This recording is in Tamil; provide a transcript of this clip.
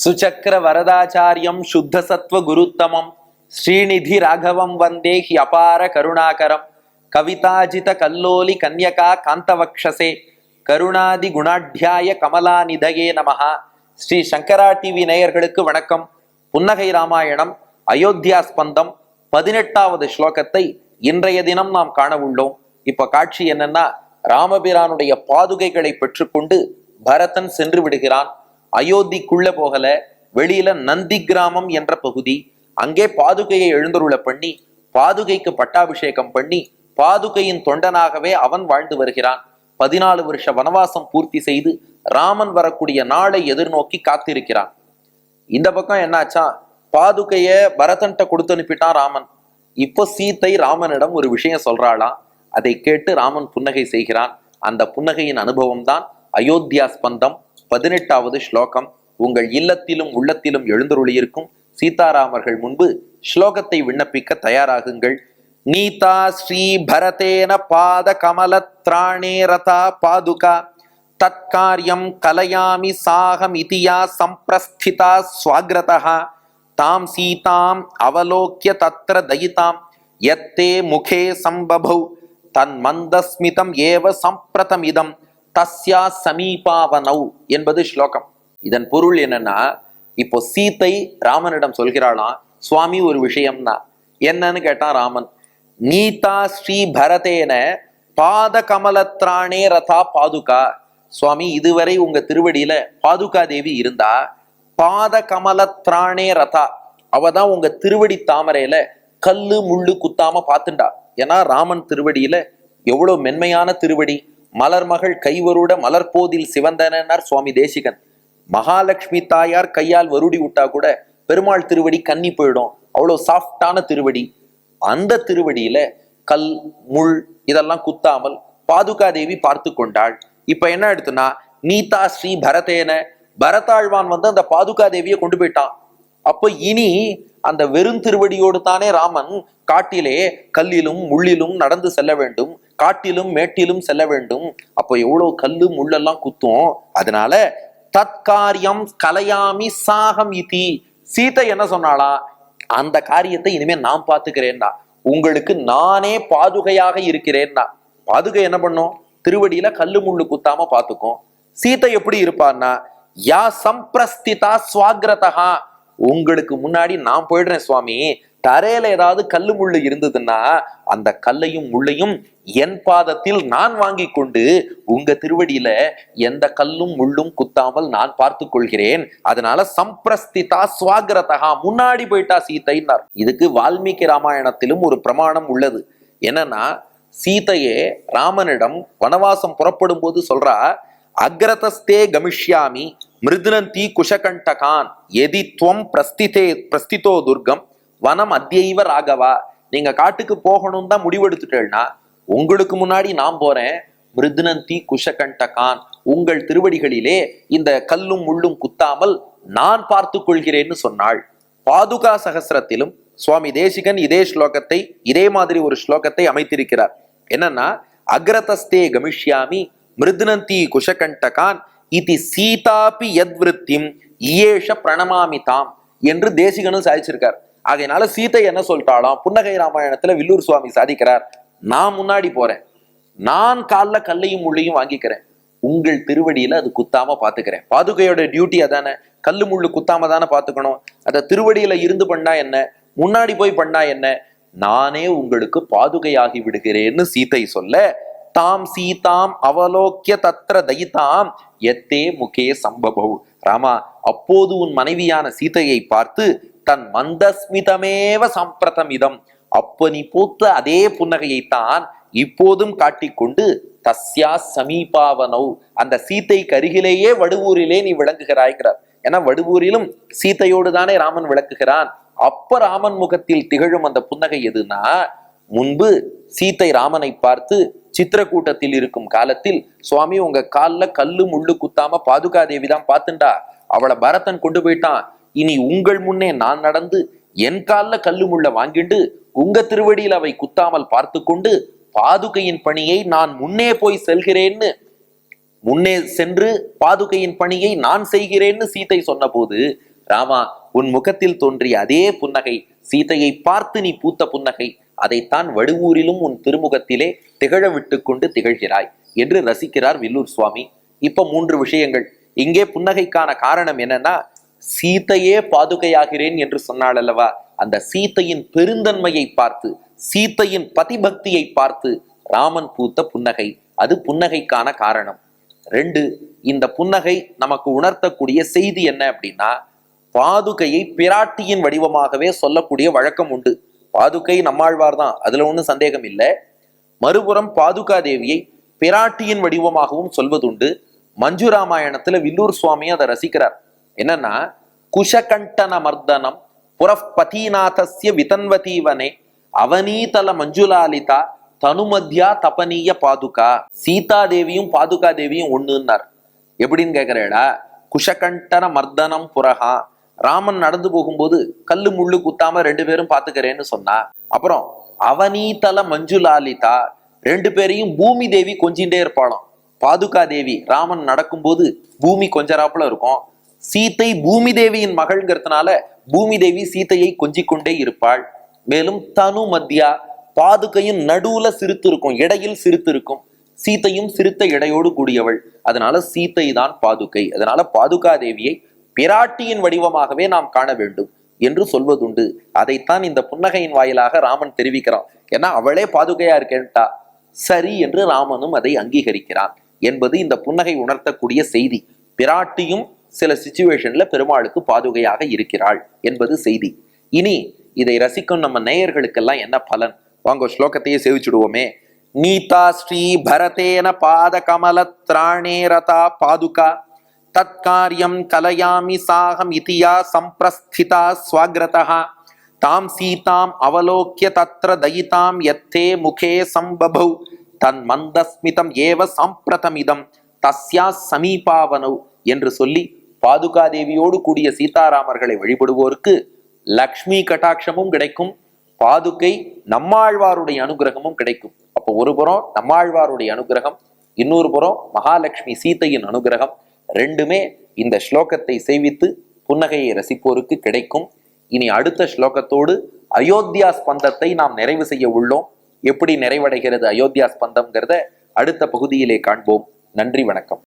சுச்சக்கர வரதாச்சாரியம் சுத்த சத்வ குருத்தமம் ஸ்ரீநிதி ராகவம் வந்தே ஹி அபார கருணாகரம் கவிதாஜித கல்லோலி கன்யகா காந்தவக்ஷசே கருணாதி குணாட்யாய கமலா நிதயே நமஹா. ஸ்ரீ சங்கரா டிவி நேயர்களுக்கு வணக்கம். புன்னகை ராமாயணம் அயோத்தியா ஸ்பந்தம் 18வது ஸ்லோகத்தை இன்றைய தினம் நாம் காண உள்ளோம். இப்ப காட்சி என்னன்னா, ராமபிரானுடைய பாதுகைகளை பெற்றுக்கொண்டு பரதன் சென்று விடுகிறான். அயோத்திக்குள்ள போகல, வெளியில நந்தி கிராமம் என்ற பகுதி, அங்கே பாதுகையை எழுந்தருள பண்ணி பாதுகைக்கு பட்டாபிஷேகம் பண்ணி பாதுகையின் தொண்டனாகவே அவன் வாழ்ந்து வருகிறான். 14 வருஷ வனவாசம் பூர்த்தி செய்து ராமன் வரக்கூடிய நாளை எதிர்நோக்கி காத்திருக்கிறான். இந்த பக்கம் என்னாச்சா, பாதுகைய பரதன்ட்ட கொடுத்து அனுப்பிட்டான் ராமன். இப்போ சீத்தை ராமனிடம் ஒரு விஷயம் சொல்றாளாம். அதை கேட்டு ராமன் புன்னகை செய்கிறான். அந்த புன்னகையின் அனுபவம் தான் அயோத்தியா ஸ்பந்தம் 18வது ஸ்லோகம். உங்கள் இல்லத்திலும் உள்ளத்திலும் எழுந்தருளியிருக்கும் சீதாராமர்கள் முன்பு ஸ்லோகத்தை விண்ணப்பிக்க தயாராகுங்கள். நீதா ஸ்ரீ பரதேன பாத கமலத்ராணே ரதா பாதுகா தத்காரியம் கலயாமி சாகம் இதியா சம்பிரஸ்திதா ஸ்வாக்ரதா தாம் சீதாம் அவலோக்ய தத்ர தயிதாம் யத்தே முகே சம்பபௌ தன் மந்தஸ்மிதம் ஏவ சம்பிரதமிதம் தஸ்யா சமீபாவனௌ என்பது ஸ்லோகம். இதன் பொருள் என்னன்னா, இப்போ சீத்தை ராமனிடம் சொல்கிறாளாம், சுவாமி ஒரு விஷயம்னா என்னன்னு கேட்டான் ராமன். நீதா ஸ்ரீ பரதேன பாத கமலத்ராணே ரதா பாதுகா. சுவாமி, இதுவரை உங்க திருவடியில பாதுகா தேவி இருந்தா. பாத கமலத்ராணே ரதா, அவதான் உங்க திருவடி தாமரையில கல்லு முள்ளு குத்தாம பாத்துண்டா. ஏன்னா ராமன் திருவடியில எவ்வளவு மென்மையான திருவடி. மலர்மகள் கைவருட மலர்போதில் சிவந்தனர் சுவாமி தேசிகன். மகாலட்சுமி தாயார் கையால் வருடி விட்டா கூட பெருமாள் திருவடி கன்னி போயிடும், அவ்வளவு சாஃப்டான திருவடி. அந்த திருவடியில கல் முள் இதெல்லாம் குத்தாமல் பாதுகா தேவி பார்த்து கொண்டாள். இப்ப என்ன எடுத்துனா, நீதா ஸ்ரீ பரதேன, பரதாழ்வான் வந்து அந்த பாதுகா தேவியை கொண்டு போயிட்டான். அப்போ இனி அந்த வெறும் திருவடியோடு தானே ராமன் காட்டிலே கல்லிலும் முள்ளிலும் நடந்து செல்ல வேண்டும், காட்டிலும் மேட்டிலும் செல்ல வேண்டும். அப்போ எவ்வளவு கல்லு முள்ளெல்லாம் குத்தும். அதனால தற்காரியம் கலையாமி சாகம் இதி, சீதை என்ன சொன்னாளா, அந்த காரியத்தை இனிமே நான் பாத்துக்கிறேன்னா, உங்களுக்கு நானே பாதுகையாக இருக்கிறேன்னா. பாதுகை என்ன பண்ணும், திருவடியில கல்லு முள்ளு குத்தாம பாத்துக்கும். சீதை எப்படி இருப்பான்னா, யா சம்பிரஸ்திதா ஸ்வாக்ரதா, உங்களுக்கு முன்னாடி நான் போயிடுறேன் சுவாமி, தரையில ஏதாவது கல்லு முள்ளு இருந்ததுன்னா அந்த கல்லையும் முள்ளையும் என் பாதத்தில் நான் வாங்கி கொண்டு உங்க திருவடியில எந்த கல்லும் முள்ளும் குத்தாமல் நான் பார்த்து கொள்கிறேன். அதனால சம்பிரஸ்திதா ஸ்வாக்ரதா, முன்னாடி போயிட்டா சீதைன்னார். இதுக்கு வால்மீகி ராமாயணத்திலும் ஒரு பிரமாணம் உள்ளது. என்னன்னா, சீதையே ராமனிடம் வனவாசம் புறப்படும் போது சொல்றா, அக்ரதஸ்தே கமிஷ்யாமி மிருதுனந்தி குஷகண்டகான் எதி துவம் பிரஸ்திதோ துர்கம் வனம் அத்யைவ ராகவா. நீங்க காட்டுக்கு போகணும் தான் முடிவெடுத்துட்டேன்னா, உங்களுக்கு முன்னாடி நான் போறேன். மிருதுனந்தி குஷகண்டகான், உங்கள் திருவடிகளிலே இந்த கல்லும் முள்ளும் குத்தாமல் நான் பார்த்து கொள்கிறேன்னு சொன்னாள். பாதுகா சகஸ்ரத்திலும் சுவாமி தேசிகன் இதே ஸ்லோகத்தை, இதே மாதிரி ஒரு ஸ்லோகத்தை அமைத்திருக்கிறார். என்னன்னா, அக்ரதஸ்தே கமிஷ்யாமி மிருதுனந்தி குஷகண்டகான் இதி சீதாபி யத்விருத்திம் இயேஷ பிரணமாமி தாம் என்று தேசிகனும் சாதிச்சிருக்கார். ஆகையினால சீதை என்ன சொல்லிட்டாலும், புன்னகை ராமாயணத்துல வில்லூர் சுவாமி சாதிக்கிறார், நான் முன்னாடி போறேன், நான் காலில் கல்லையும் முள்ளையும் வாங்கிக்கிறேன், உங்கள் திருவடியில அது குத்தாம பாத்துக்கிறேன். பாதுகையோட டியூட்டி அதானே, கல்லு முள்ளு குத்தாம தானே பாத்துக்கணும். அத திருவடியில இருந்து பண்ணா என்ன, முன்னாடி போய் பண்ணா என்ன, நானே உங்களுக்கு பாதுகையாகி விடுகிறேன்னு சீதை சொல்ல, தாம் சீதாம் அவலோக்கிய தத்ர தயிதாம் எத்தே முகே சம்பபௌ. ராமா, அப்போது உன் மனைவியான சீதையை பார்த்து தன் மந்தஸ்மிதமேவ சம்பிரதமிதம், அப்ப நீ பூத்த அதே புன்னகையைத்தான் இப்போதும் காட்டிக்கொண்டு தஸ்யா சமீபாவனௌ, அந்த சீதைக்கு அருகிலேயே வடுவூரிலே நீ விளங்குகிறாய்கிறார். ஏன்னா வடுவூரிலும் சீதையோடு தானே ராமன் விளக்குகிறான். அப்ப ராமன் முகத்தில் திகழும் அந்த புன்னகை எதுனா, முன்பு சீதை ராமனை பார்த்து சித்திரக்கூட்டத்தில் இருக்கும் காலத்தில், சுவாமி உங்க கால்ல கல்லு முள்ளு குத்தாம பாதுகா தேவி தான் பார்த்துண்டா, அவளை பரதன் கொண்டு போயிட்டான், இனி உங்கள் முன்னே நான் நடந்து என் கால்ல கல்லு முள்ள வாங்கிண்டு உங்க திருவடியில் அவை குத்தாமல் பார்த்து கொண்டு பாதுகையின் பணியை நான் முன்னே போய் செல்கிறேன்னு, முன்னே சென்று பாதுகையின் பணியை நான் செய்கிறேன்னு சீதை சொன்ன போது ராமா, உன் முகத்தில் தோன்றிய அதே புன்னகை, சீதையை பார்த்து நீ பூத்த புன்னகை, அதைத்தான் வடுவூரிலும் உன் திருமுகத்திலே திகழ விட்டு கொண்டு திகழ்கிறாய் என்று ரசிக்கிறார் வில்லூர் சுவாமி. இப்ப 3 விஷயங்கள். இங்கே புன்னகைக்கான காரணம் என்னன்னா, சீதையே பாதுகையாகிறேன் என்று சொன்னாள் அல்லவா, அந்த சீதையின் பெருந்தன்மையை பார்த்து, சீதையின் பதிபக்தியை பார்த்து ராமன் பூத்த புன்னகை, அது புன்னகைக்கான காரணம். 2, இந்த புன்னகை நமக்கு உணர்த்தக்கூடிய செய்தி என்ன அப்படின்னா, பாதுகையை பிராட்டியின் வடிவமாகவே சொல்லக்கூடிய வழக்கம் உண்டு. பாதுகை நம்மாழ்வார் தான், அதுல ஒன்றும் சந்தேகம் இல்லை. மறுபுறம் பாதுகா தேவியை பிராட்டியின் வடிவமாகவும் சொல்வதுண்டு. மஞ்சுராமாயணத்துல வில்லூர் சுவாமி அதை ரசிக்கிறார். என்னன்னா, குஷகண்டன மர்தனம் புரப்பதீநாதஸ்ய விதன்வதீவனே அவனீதல மஞ்சுலாலிதா தனுமத்யா தபனீய பாதுகா. சீதா தேவியும் பாதுகா தேவியும் ஒண்ணுன்னார். எப்படின்னு கேட்கிறேடா, குஷகண்டன மர்தனம் புரஹா, ராமன் நடந்து போகும்போது கல்லு முள்ளு குத்தாம 2 பேரும் பாத்துக்கிறேன்னு சொன்னா. அப்புறம் அவனீதல மஞ்சுலாலிதா, 2 பேரையும் பூமி தேவி கொஞ்சிண்டே இருப்பாளாம். பாதுகா தேவி ராமன் நடக்கும்போது பூமி கொஞ்சராப்புல இருக்கும். சீத்தை பூமி தேவியின் மகள்ங்கிறதுனால பூமி தேவி சீத்தையை கொஞ்சிக் கொண்டே இருப்பாள். மேலும் தனு மத்தியா, பாதுகையும் நடுவுல சிறுத்து இருக்கும், இடையில் சிறுத்து இருக்கும். சீத்தையும் சிறுத்த இடையோடு கூடியவள், அதனால சீத்தை தான் பாதுகை. அதனால பாதுகா தேவியை பிராட்டியின் வடிவமாகவே நாம் காண வேண்டும் என்று சொல்வதுண்டு. அதைத்தான் இந்த புன்னகையின் வாயிலாக ராமன் தெரிவிக்கிறான். ஏன்னா அவளே பாதுகையா இருக்கேன்ட்டா, சரி என்று ராமனும் அதை அங்கீகரிக்கிறான் என்பது இந்த புன்னகை உணர்த்தக்கூடிய செய்தி. பிராட்டியும் சில சிச்சுவேஷன்ல பெருமாளுக்கு பாதுகையாக இருக்கிறாள் என்பது செய்தி. இனி இதை ரசிக்கும் நம்ம நேயர்களுக்கெல்லாம் என்ன பலன்? வாங்க ஸ்லோகத்தையே சேவிச்சுடுவோமே. நீதா ஸ்ரீ பரதேன பாத கமல திராணே ரதா பாதுகா தத்காரியம் கலயாமி சாகம் இதியா சம்பிரஸ்திதா ஸ்வாக்ரதா தாம் சீதாம் அவலோக்கிய தத்ர தயிதாம் யத்தே முகே சம்பபௌ தன் மந்தஸ்மிதம் ஏவ சாம்பிரதமிதம் தஸ்யா சமீபாவனௌ என்று சொல்லி பாதுகா தேவியோடு கூடிய சீதாராமர்களை வழிபடுவோருக்கு லக்ஷ்மி கட்டாட்சமும் கிடைக்கும், பாதுகை நம்மாழ்வாருடைய அனுகிரகமும் கிடைக்கும். அப்போ ஒரு புறம் நம்மாழ்வாருடைய அனுகிரகம், இன்னொரு புறம் மகாலட்சுமி சீதையின் அனுகிரகம், ரெண்டுமே இந்த ஸ்லோகத்தை சேவித்து புன்னகையை ரசிப்போருக்கு கிடைக்கும். இனி அடுத்த ஸ்லோகத்தோடு அயோத்தியா ஸ்பந்தத்தை நாம் நிறைவு செய்ய உள்ளோம். எப்படி நிறைவடைகிறது அயோத்தியா ஸ்பந்தம்ங்கிறத அடுத்த பகுதியிலே காண்போம். நன்றி, வணக்கம்.